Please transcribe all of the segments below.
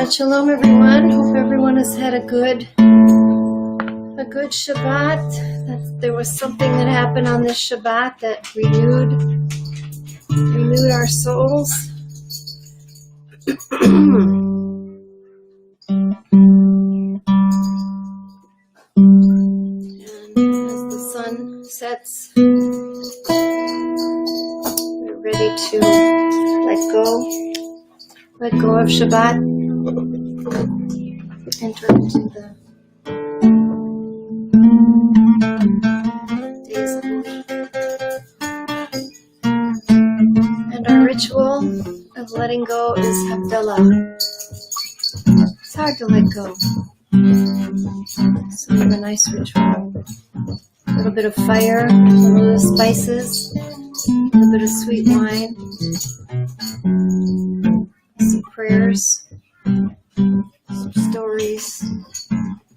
Shabbat Shalom, everyone. Hope everyone has had a good Shabbat. There was something that happened on this Shabbat that renewed our souls. And as the sun sets, we're ready to let go of Shabbat, enter into the days of the week. And our ritual of letting go is Havdalah. It's hard to let go. So we have a nice ritual. A little bit of fire, a little bit of spices, a little bit of sweet wine, some prayers, some stories.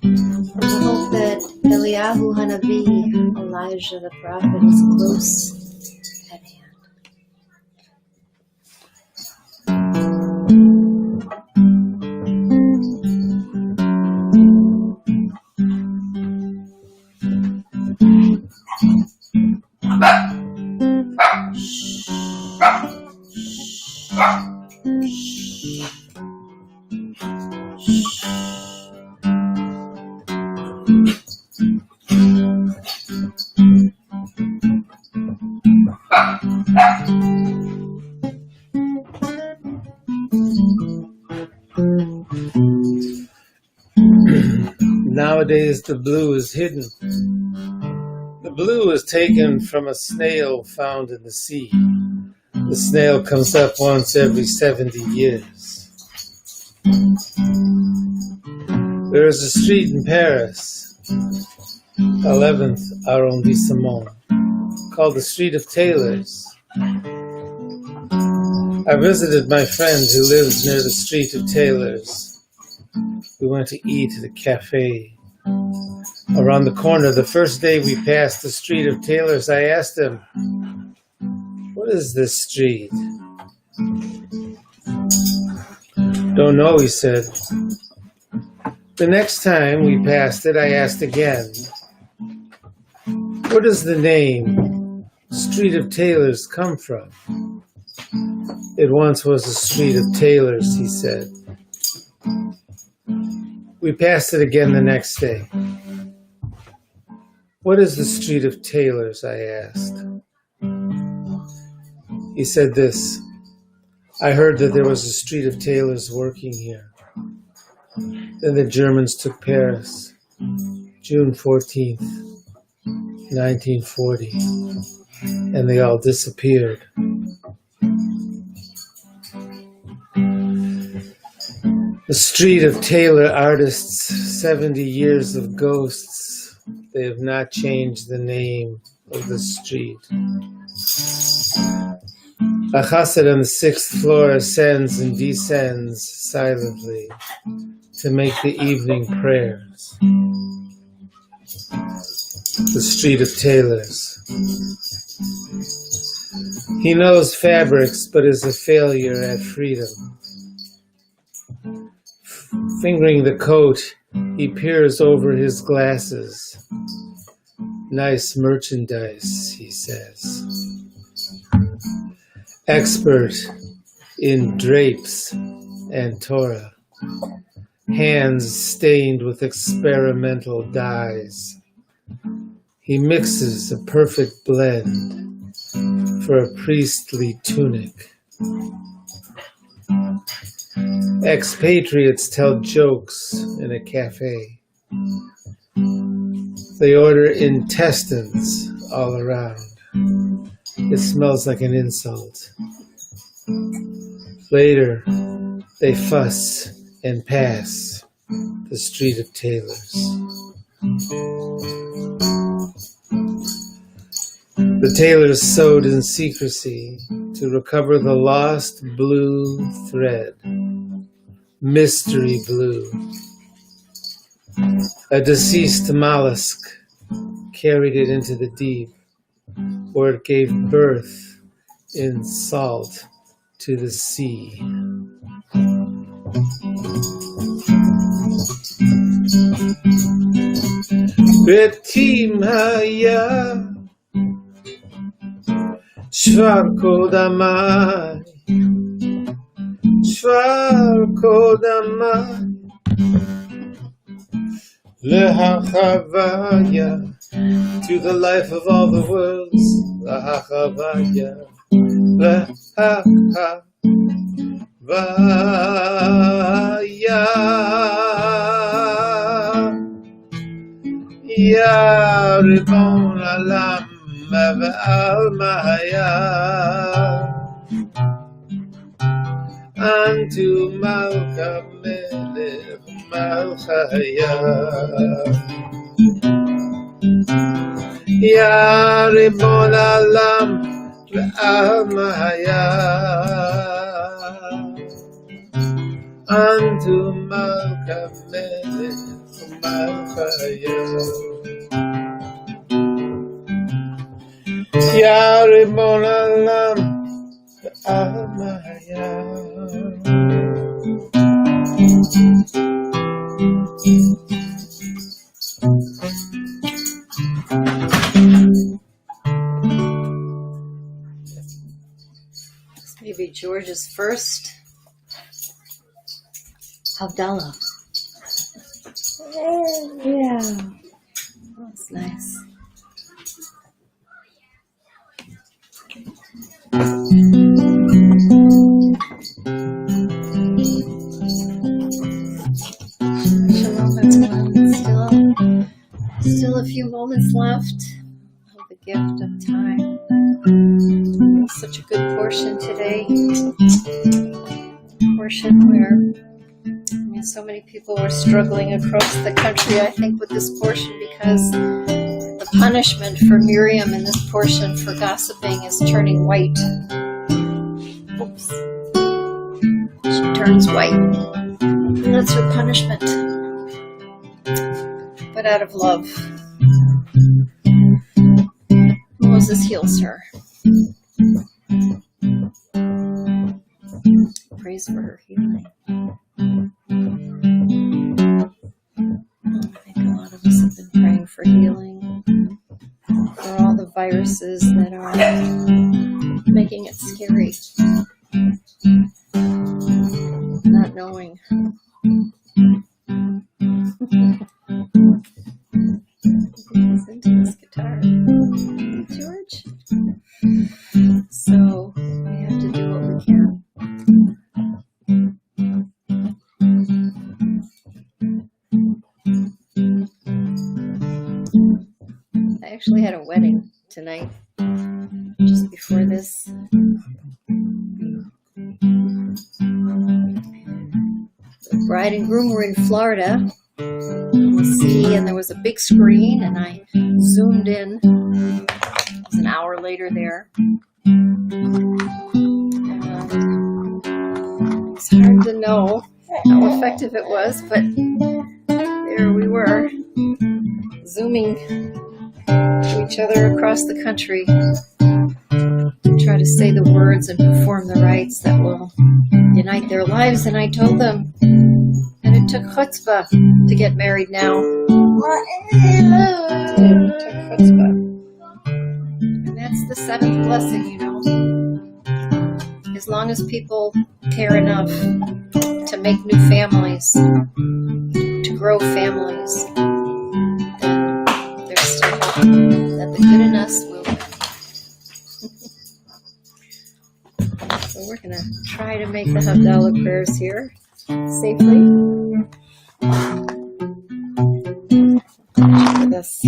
We hope that Eliyahu Hanavi, Elijah the prophet, is close at hand. Nowadays, the blue is hidden. The blue is taken from a snail found in the sea. The snail comes up once every 70 years. There is a street in Paris, 11th arrondissement, called the Street of Tailors. I visited my friend who lives near the Street of Tailors. We went to eat at a cafe around the corner. The first day we passed the Street of Tailors, I asked him, "What is this street?" "Don't know," he said. The next time we passed it, I asked again, "Where does the name Street of Tailors come from?" "It once was a street of tailors," he said. We passed it again the next day. "What is the Street of Tailors?" I asked. He said this, "I heard that there was a street of tailors working here. Then the Germans took Paris, June 14th, 1940, and they all disappeared." The Street of Tailor Artists, 70 years of ghosts. They have not changed the name of the street. A chassid on the 6th floor ascends and descends silently to make the evening prayers. The Street of Tailors. He knows fabrics, but is a failure at freedom. Fingering the coat, he peers over his glasses. "Nice merchandise," he says. Expert in drapes and Torah. Hands stained with experimental dyes. He mixes a perfect blend for a priestly tunic. Expatriates tell jokes in a cafe. They order intestines all around. It smells like an insult. Later, they fuss and pass the Street of Tailors. The tailors sewed in secrecy to recover the lost blue thread. Mystery blue. A deceased mollusk carried it into the deep, where it gave birth in salt to the sea. Betimaya Shvar Kodamai Shvar Kodamai Lehachavaya to the life of all the worlds Lehachavaya Lehachavaya Ya Ribon Alam Mav'al Mahaya Antu Malka Melech Malchaya Ya Ribon Alam Mav'al Mahaya Antu Malka Melech Malchaya Ya Ribon Alam Amaya This may be George's first Havdalah. Yeah, that's nice. Shalom, everyone. Still a few moments left of the gift of time. Such a good portion today. Portion where so many people were struggling across the country, I think, with this portion because the punishment for Miriam in this portion for gossiping is turning white. Oops. She turns white. And that's her punishment. But out of love, Moses heals her. Praise for her healing. I think a lot of us have been praying for healing, for all the viruses that are making it scary, not knowing. Listen to this guitar, George. So we have to do what we can. I actually had a wedding tonight, just before this. The bride and groom were in Florida, on the sea, and there was a big screen, and I zoomed in. It was an hour later there. And it's hard to know how effective it was, but there we were, zooming to each other across the country to try to say the words and perform the rites that will unite their lives. And I told them, and it took chutzpah to get married now. It took chutzpah. And that's the seventh blessing, you know. As long as people care enough to make new families, to grow families, then there's still hope that the good in us will win. So we're going to try to make the Havdalah prayers here safely. With us.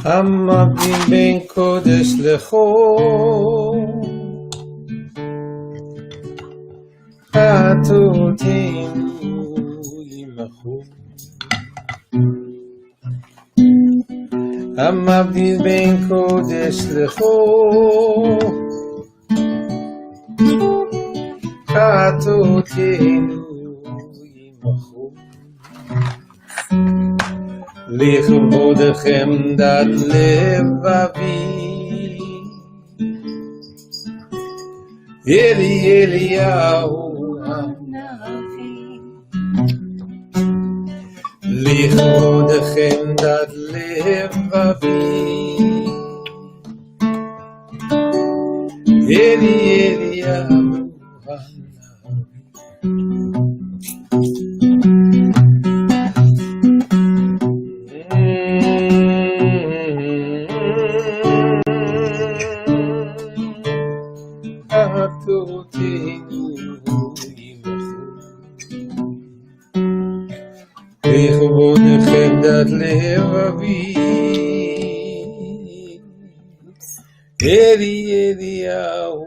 Hamavdim ben kodesh lecho Atotenu limachu Hamavdim ben kodesh lecho Atotenu limachu לכבודכם דת לבבי אליהו הנביא לכבודכם דת לבבי אלי אליהו לכבודכם דת לבבי אלי אליהו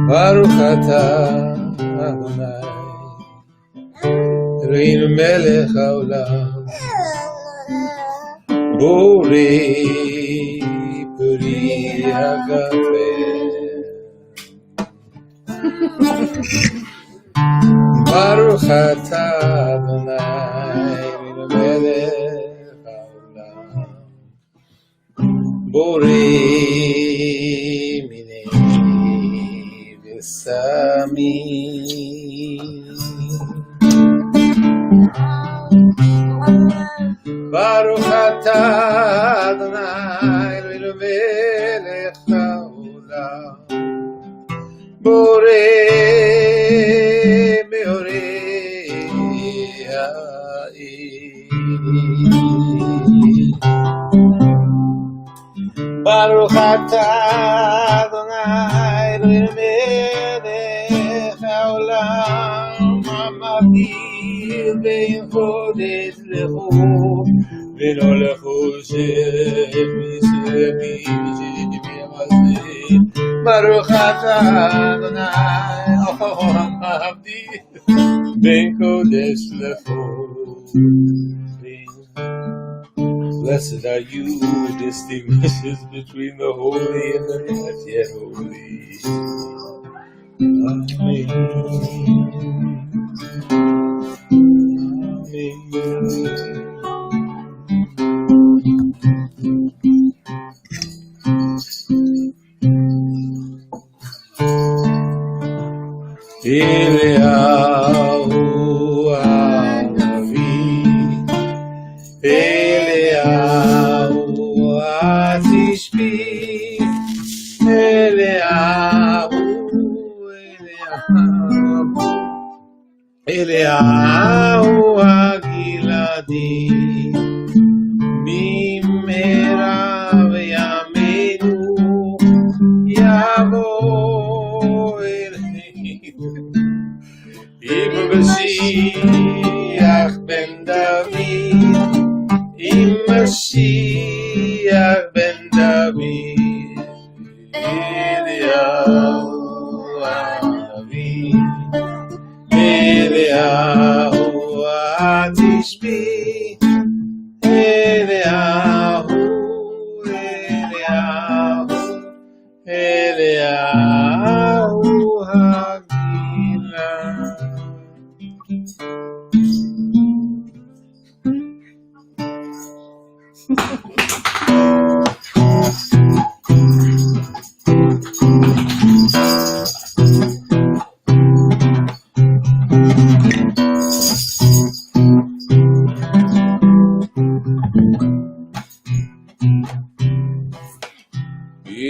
ברוך אתה אדוני אלוהינו מלך העולם בורא פרי הגפן ברוך אתה אדוני אלוהינו מלך העולם בורא מיני וסמים ברוך אתה אדוני אלוהינו מלך העולם בורא מאורי העיר ברוך אתה אדוני אלוהינו מלך העולם המבדיל בין חודש לחור ולא לחושך מסביב ברוך אתה אדוני המבדיל בין קודש לחול. Blessed are you who distinguishes between the holy and the not yet holy. Amen. Eliyahu Hanavi, Eliyahu Atishbi, Eliyahu, Eliyahu Hagiladi, Bimera v'yamenu Yavo. Im Mashiach ben David, Im Mashiach ben David, Eliyahu Hanavi, Eliyahu Atishbi, Eliyahu, Eliyahu, Eliyahu Hagila.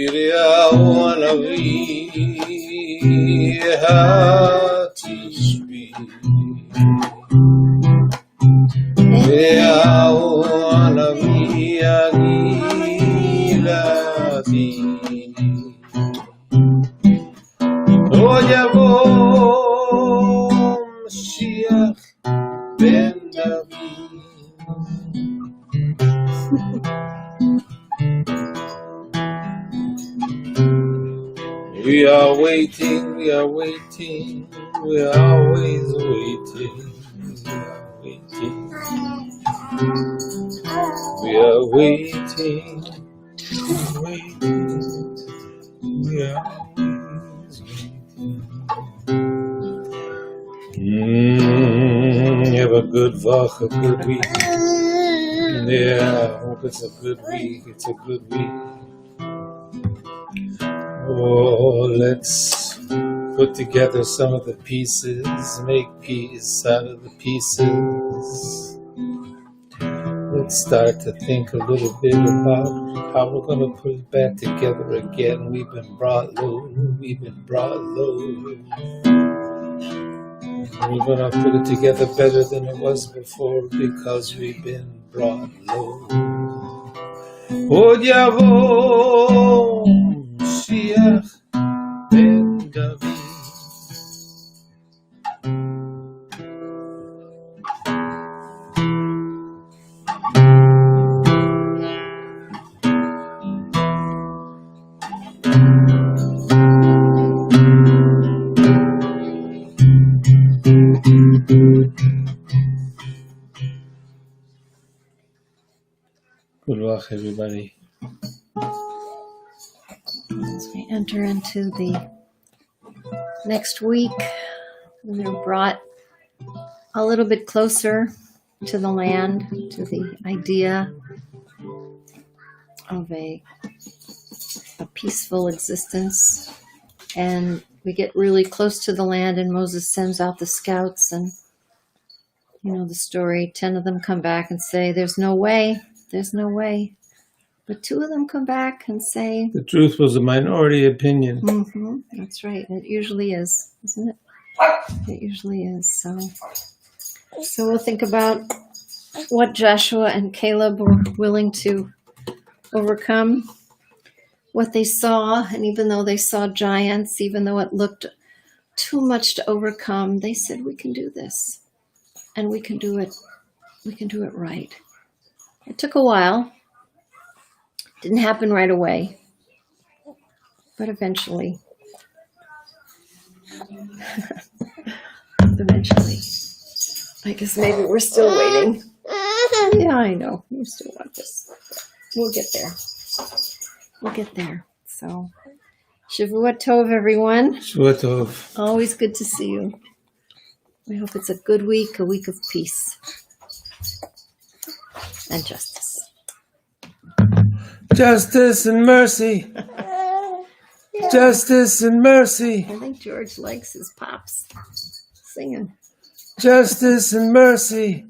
Eliyahu Hanavi Hatishbi Eliyahu Hanavi Agiladi Lo yavo Mashiach ben David. We are waiting, we are waiting, we are always waiting, we are waiting, we are always waiting. Have a good vach, a good week. Yeah, I hope it's a good week, it's a good week. Oh, let's put together some of the pieces, make peace out of the pieces. Let's start to think a little bit about how we're going to put it back together again. We've been brought low, we've been brought low. We're going to put it together better than it was before because we've been brought low. Od Yavo Mashiach ben David. Good luck, everybody. As we enter into the next week, we're brought a little bit closer to the land, to the idea of a peaceful existence. And we get really close to the land, and Moses sends out the scouts, and you know the story. 10 of them come back and say, there's no way. But 2 of them come back and say, The truth was a minority opinion. That's right. It usually is, isn't it? It usually is. So we'll think about what Joshua and Caleb were willing to overcome, what they saw, and even though they saw giants, even though it looked too much to overcome, they said, we can do this. And we can do it. We can do it right. It took a while. Didn't happen right away. But eventually. I guess maybe we're still waiting. Yeah, I know. You still want this. We'll get there. So, Shavua Tov, everyone. Shavua Tov. Always good to see you. We hope it's a good week, a week of peace and justice. Justice and mercy. Justice and mercy. I think George likes his pops singing. Justice and mercy.